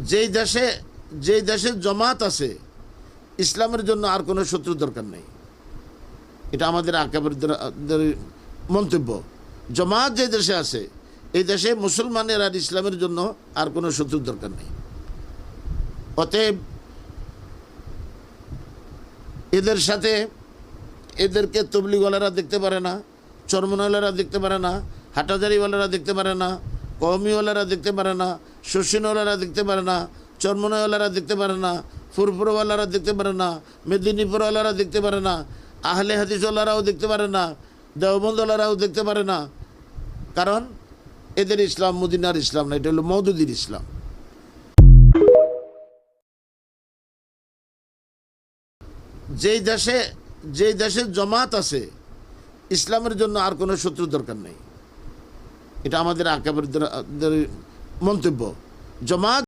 যেই দেশে জামাত আছে ইসলামের জন্য আর কোনো শত্রু দরকার নেই। এটা আমাদের আকাবেরদের মন্তব্য। জামাত যে দেশে আছে এই দেশে মুসলমানের আর ইসলামের জন্য আর কোনো শত্রুর দরকার নেই। অতএব এদের সাথে এদেরকে তবলিগওয়ালারা দেখতে পারে না, চরমনওয়ালারা দেখতে পারে না, হাটাজারিওয়ালারা দেখতে পারে না, কওমিওয়ালারা দেখতে পারে না, শশীনওয়ালারা দেখতে পারে না, চরমনওয়ালারা দেখতে পারে না, ফুরফুরওয়ালারা দেখতে পারে না, মেদিনীপুরওয়ালারা দেখতে পারে না, আহলে হাদিসওয়ালারাও দেখতে পারে না, দেওবন্দওয়ালারাও দেখতে পারে না। কারণ এদের ইসলাম মদিনার ইসলাম না, এটা হলো মওদুদির ইসলাম। যেই দেশে জামাত আছে ইসলামের জন্য আর কোনো শত্রু দরকার নেই। এটা আমাদের আকাবেরদের মন্তব্য। জামাত